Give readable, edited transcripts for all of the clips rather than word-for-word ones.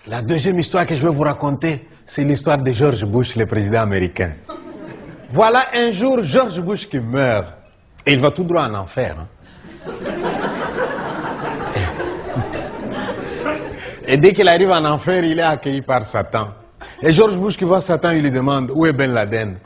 La deuxième histoire que je vais vous raconter, c'est l'histoire de George Bush, le président américain. Voilà un jour George Bush qui meurt. Et il va tout droit en enfer. Hein. Et dès qu'il arrive en enfer, il est accueilli par Satan. Et George Bush qui voit Satan, il lui demande où est Ben Laden.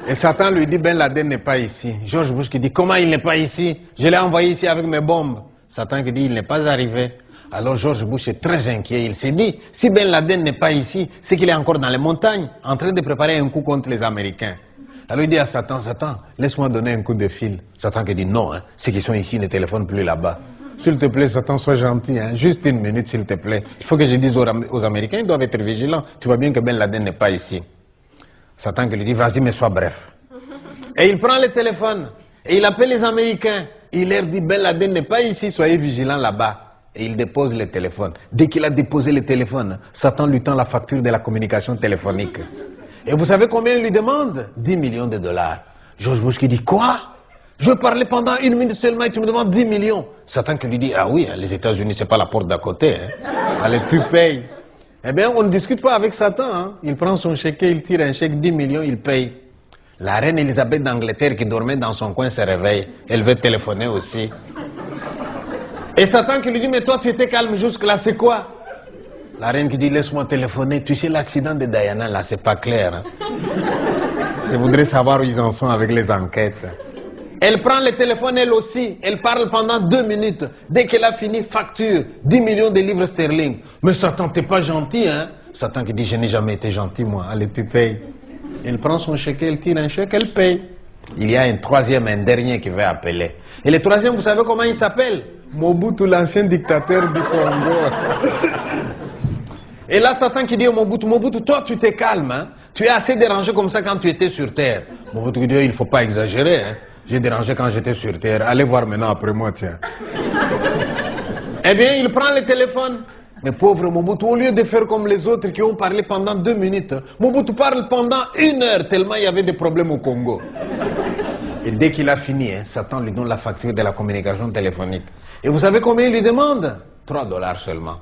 Et Satan lui dit Ben Laden n'est pas ici. George Bush qui dit comment il n'est pas ici? Je l'ai envoyé ici avec mes bombes. Satan qui dit il n'est pas arrivé. Alors George Bush est très inquiet. Il s'est dit si Ben Laden n'est pas ici, c'est qu'il est encore dans les montagnes en train de préparer un coup contre les Américains. Alors il dit à Satan, Satan, laisse-moi donner un coup de fil. Satan qui dit non, hein, ceux qui sont ici ne téléphonent plus là-bas. S'il te plaît, Satan, sois gentil, hein, juste une minute s'il te plaît. Il faut que je dise aux Américains, ils doivent être vigilants. Tu vois bien que Ben Laden n'est pas ici. Satan qui lui dit, vas-y, mais sois bref. Et il prend le téléphone et il appelle les Américains. Il leur dit, Ben Laden n'est pas ici, soyez vigilants là-bas. Et il dépose le téléphone. Dès qu'il a déposé le téléphone, Satan lui tend la facture de la communication téléphonique. Et vous savez combien il lui demande? 10 millions de dollars. George Bush qui dit, quoi? Je veux parler pendant 1 minute seulement et tu me demandes 10 millions. Satan qui lui dit, ah oui, les États-Unis, c'est pas la porte d'à côté. Hein. Allez, tu payes. Eh bien, on ne discute pas avec Satan. Hein. Il prend son chèque, il tire un chèque, 10 millions, il paye. La reine Elisabeth d'Angleterre qui dormait dans son coin se réveille. Elle veut téléphoner aussi. Et Satan qui lui dit, mais toi tu étais calme jusque-là, c'est quoi? La reine qui dit, laisse-moi téléphoner. Tu sais, l'accident de Diana, là, c'est pas clair. Hein. Je voudrais savoir où ils en sont avec les enquêtes. Elle prend le téléphone, elle aussi. Elle parle pendant 2 minutes. Dès qu'elle a fini, facture 10 millions de livres sterling. Mais Satan, t'es pas gentil, hein? Satan qui dit, je n'ai jamais été gentil, moi. Allez, tu payes. Elle prend son chèque, elle tire un chèque, elle paye. Il y a un troisième, un dernier qui veut appeler. Et le troisième, vous savez comment il s'appelle? Mobutu, l'ancien dictateur du Congo. Et là, Satan qui dit au Mobutu, Mobutu, toi, tu t'es calme, hein? Tu es assez dérangé comme ça quand tu étais sur Terre. Mobutu qui dit, il ne faut pas exagérer, hein? J'ai dérangé quand j'étais sur Terre. Allez voir maintenant après moi, tiens. Eh bien, il prend le téléphone. Mais pauvre Mobutu, au lieu de faire comme les autres qui ont parlé pendant 2 minutes, Mobutu parle pendant 1 heure tellement il y avait des problèmes au Congo. Et dès qu'il a fini, hein, Satan lui donne la facture de la communication téléphonique. Et vous savez combien il lui demande? 3 dollars seulement.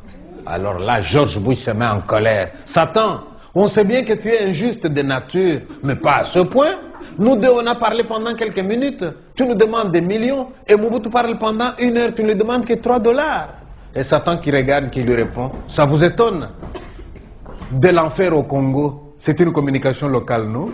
Alors là, George Bush se met en colère. Satan, on sait bien que tu es injuste de nature, mais pas à ce point. Nous deux, on a parlé pendant quelques minutes. Tu nous demandes des millions. Et Mobutu parle pendant 1 heure. Tu ne lui demandes que 3 dollars. Et Satan qui regarde, qui lui répond, ça vous étonne? De l'enfer au Congo, c'est une communication locale, non?